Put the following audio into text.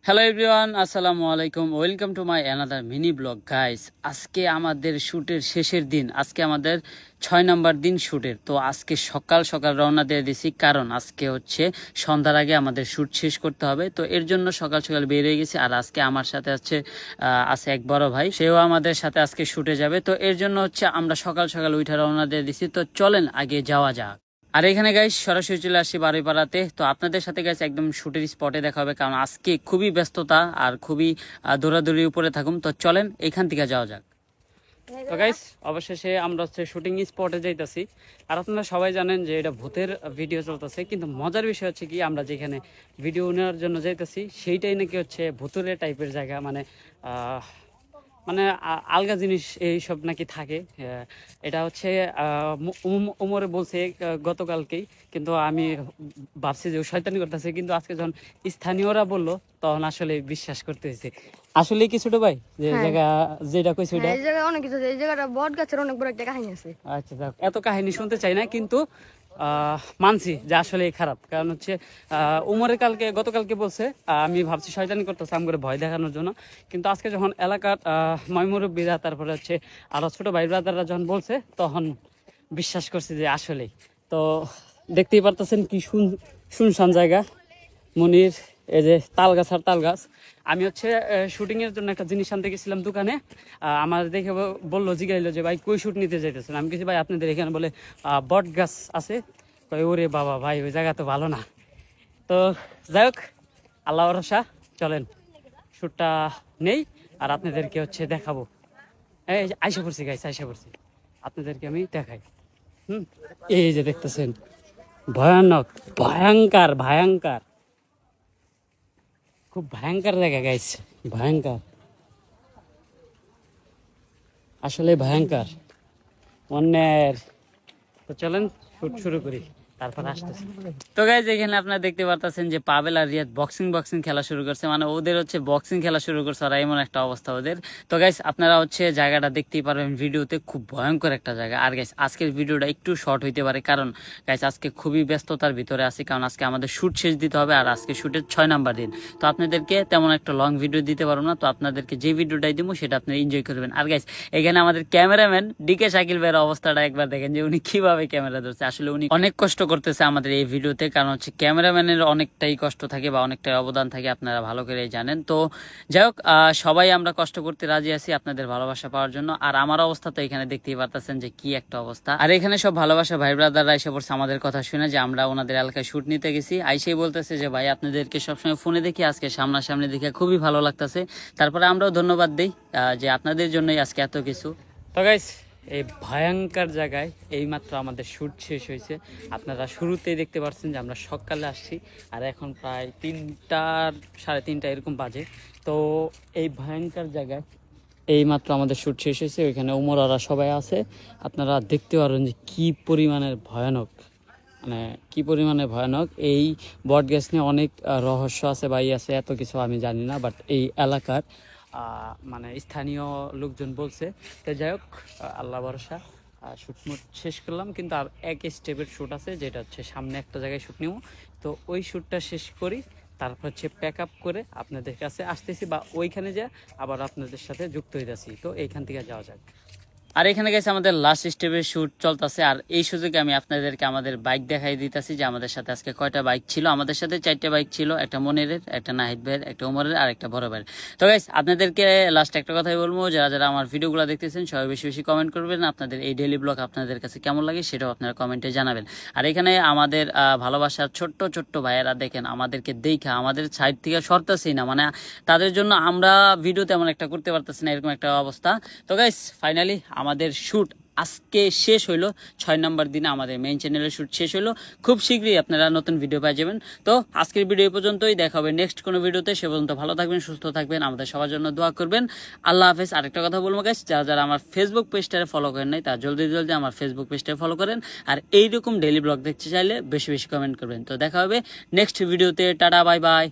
Hello everyone, আসসালামু আলাইকুম। Welcome to my another mini blog guys. আজকে আমাদের শ্যুটের শেষের দিন, আজকে আমাদের 6 নম্বর দিন শ্যুটের। তো আজকে সকাল সকাল রওনা দিয়ে দিছি, কারণ আজকে হচ্ছে সন্ধ্যার আগে আমাদের শ্যুট শেষ করতে হবে। তো এর জন্য সকাল সকাল বের হয়ে গেছি। আর আজকে আমার সাথে আছে এক বড় ভাই, সেও আমাদের সাথে আজকে শ্যুটে যাবে। তো এর জন্য হচ্ছে আমরা সকাল সকাল উঠে রওনা দিয়ে দিছি। তো চলেন আগে যাওয়া যাক। আর এখানে গাইস সরাসরি চলে আসছি বারুইপাড়াতে। তো আপনাদের সাথে গাইস একদম শুটের স্পটে দেখা হবে, কারণ আজকে খুবই ব্যস্ততা আর খুবই দৌড়াদৌড়ির উপরে থাকুম। তো চলেন এখান থেকে যাওয়া যাক। তো গাইস অবশেষে আমরা হচ্ছে শুটিং স্পটে যাইতেছি। আর আপনারা সবাই জানেন যে এটা ভূতের ভিডিও চলতেছে, কিন্তু মজার বিষয় হচ্ছে কি, আমরা যেখানে ভিডিও নেওয়ার জন্য যাইতেছি সেইটাই নাকি হচ্ছে ভূতুরে টাইপের জায়গা, মানে মানে আলগা জিনিস এইসব নাকি থাকে। এটা হচ্ছে উমরে বলছে গতকালকেই, কিন্তু আমি ভাবছি যে শয়তানি করতেছে, কিন্তু আজকে যখন স্থানীয়রা বললো তখন আসলে বিশ্বাস করতে হয়েছে। আসলে কি ছোট ভাই যে জায়গা যেটা কইছে ওইটা, এই জায়গায় অনেক কিছু আছে। এই জায়গাটা বট গাছের অনেক বড় একটা কাহিনী আছে। আচ্ছা যাক, এত কাহিনী শুনতে চাই না, কিন্তু মানছি যে আসলে খারাপ। কারণ হচ্ছে উমরে গতকালকে বলছে, আমি ভাবছি শয়তানি করতেছে আম করে ভয় দেখানোর জন্য, কিন্তু আজকে যখন এলাকার ময়মুরব্বীরা, তারপরে হচ্ছে আরো ছোট ভাই ব্রাদাররা যখন বলছে, তখন বিশ্বাস করছি যে আসলেই। তো দেখতেই পারতেছেন কি শুনশান জায়গা। মনির এই যে তাল গাছ আর তাল গাছ। আমি হচ্ছে শুটিং এর জন্য একটা জিনিস আনতে গেছিলাম দোকানে। আমার দেখে বললো, জিগাইলো যে ভাই কই শুট নিতে যাইতেছেন। আমি কিছু ভাই আপনাদের এখানে বলে বট গাছ আছে। কই ওরে বাবা ভাই, ওই জায়গা তো ভালো না। তো যাই হোক, আল্লাহ ভরসা, চলেন শুটটা নেই আর আপনাদেরকে হচ্ছে দেখাবো। এই আইসা পড়ছি গাইস, আইসা পড়ছি, আপনাদেরকে আমি দেখাই। এই যে দেখতেছেন, ভয়ানক ভয়ঙ্কর ভয়ঙ্কর, খুব ভয়ঙ্কর জায়গা গাইস, ভয়ঙ্কর, আসলে ভয়ঙ্কর অন্যের। তো চলেন শুট শুরু করি, তারপর আসতেছি। তো গাইজ এখানে আপনারা দেখতে পারতেছেন যে পাবেল আর রিয়াদ বক্সিং খেলা শুরু করছে, মানে ওদের হচ্ছে বক্সিং খেলা শুরু করছে, আর এমন একটা অবস্থা ওদের। তো গাইজ আপনারা হচ্ছে জায়গাটা দেখতেই পারবেন ভিডিওতে, খুব ভয়ঙ্কর একটা জায়গা। আর গাইজ আজকের ভিডিওটা একটু শর্ট হইতে পারে, কারণ গাইজ আজকে খুবই ব্যস্ততার ভিতরে আছি, কারণ আজকে আমাদের শুট শেষ দিতে হবে, আর আজকে শুটের 6 নম্বর দিন। তো আপনাদেরকে তেমন একটা লং ভিডিও দিতে পারবো না। তো আপনাদেরকে যে ভিডিওটাই দিব সেটা আপনারা এনজয় করবেন। আর গাইজ এখানে আমাদের ক্যামেরাম্যান ডিকে শাকিল ভাইয়ের অবস্থাটা একবার দেখেন, যে উনি কিভাবে ক্যামেরা ধরছে। আসলে উনি অনেক কষ্ট করতেছে আমাদের এই ভিডিওতে, কারণ হচ্ছে ক্যামেরাম্যানের অনেকটাই কষ্ট থাকে বা অনেকটাই অবদান থাকে, আপনারা ভালো করেই জানেন। তো যাই হোক, সবাই আমরা কষ্ট করতে রাজি আছি আপনাদের ভালোবাসা পাওয়ার জন্য। আর আমার অবস্থা তো এখানে দেখতেই পারতেছেন যে কি একটা অবস্থা। আর এখানে সব ভালোবাসা ভাই ব্রাদাররা এসে পড়ছে আমাদের কথা শুনে, যে আমরা ওনাদের এলাকায় শুট নিতে গেছি। আইসেই বলতেছে যে ভাই আপনাদেরকে সবসময় ফোনে দেখি, আজকে সামনাসামনি দেখে খুবই ভালো লাগতেছে। তারপরে আমরাও ধন্যবাদ দিই যে আপনাদের জন্যই আজকে এত কিছু। তো গাইস এই ভয়ঙ্কর জায়গায় এইমাত্র আমাদের শুট শেষ হয়েছে। আপনারা শুরুতেই দেখতে পাচ্ছেন যে আমরা সকালে আসছি, আর এখন প্রায় 3টা সাড়ে 3টা এরকম বাজে। তো এই ভয়ঙ্কর জায়গায় এইমাত্র আমাদের শুট শেষ হয়েছে, ওইখানে উমরারা সবাই আছে। আপনারা দেখতে পারবেন যে কি পরিমাণের ভয়ানক, মানে কি পরিমাণে ভয়ানক। এই বট গাছ নিয়ে অনেক রহস্য আছে বা আছে, এত কিছু আমি জানি না, বাট এই এলাকার মানে স্থানীয় লোকজন বলছে। তো যাই হোক, আল্লাহ ভরসা, শ্যুট শেষ করলাম, কিন্তু আর এক স্টেপের শ্যুট আছে, যেটা হচ্ছে সামনে একটা জায়গায় শ্যুট নেব। তো ওই শ্যুটটা শেষ করি, তারপর হচ্ছে প্যাক আপ করে আপনাদের কাছে আসতেছি, বা ওইখানে যা আবার আপনাদের সাথে যুক্ত হইতেছি। তো এইখান থেকে যাওয়া যাক। আর এখানে গেছে আমাদের লাস্ট স্টেপের শুট চলতেছে। আর এই সুযোগে আমি আপনাদেরকে আমাদের বাইক দেখাই দিতেছি, যে আমাদের সাথে আজকে কয়টা বাইক ছিল। আমাদের সাথে 4টে বাইক ছিল, একটা মনিরের, একটা নাহিদ ভাইয়ের, একটা ওমরের, আর একটা বড় ভাইয়ের। তো গাইস আপনাদেরকে লাস্ট একটা কথাই বলবো, যারা যারা আমার ভিডিওগুলো দেখতেছেন সবাই বেশি বেশি কমেন্ট করবেন। আপনাদের এই ডেইলি ব্লগ আপনাদের কাছে কেমন লাগে সেটাও আপনারা কমেন্টে জানাবেন। আর এখানে আমাদের ভালোবাসার ছোট্ট ছোট্ট ভাইয়েরা দেখেন আমাদেরকে দেখা আমাদের সাইড থেকে সরতেছেই না, মানে তাদের জন্য আমরা ভিডিও তেমন একটা করতে পারতেছি না, এরকম একটা অবস্থা। তো গাইস ফাইনালি আমাদের শুট আজকে শেষ হইলো। 6 নম্বর দিনে আমাদের মেইন চ্যানেলের শুট শেষ হইলো। খুব শীঘ্রই আপনারা নতুন ভিডিও পেয়ে যাবেন। তো আজকের ভিডিও এই পর্যন্তই, দেখা হবে নেক্সট কোনো ভিডিওতে। সে পর্যন্ত ভালো থাকবেন, সুস্থ থাকবেন, আমাদের সবার জন্য দোয়া করবেন। আল্লাহ হাফেজ। আরেকটা কথা বলবো গাইস, যারা যারা আমার ফেসবুক পেজটারে ফলো করেন নাই, তারা জলদি জলদি আমার ফেসবুক পেজটারে ফলো করেন। আর এইরকম ডেইলি ব্লগ দেখতে চাইলে বেশি বেশি কমেন্ট করবেন। তো দেখা হবে নেক্সট ভিডিওতে। Tata, bye bye.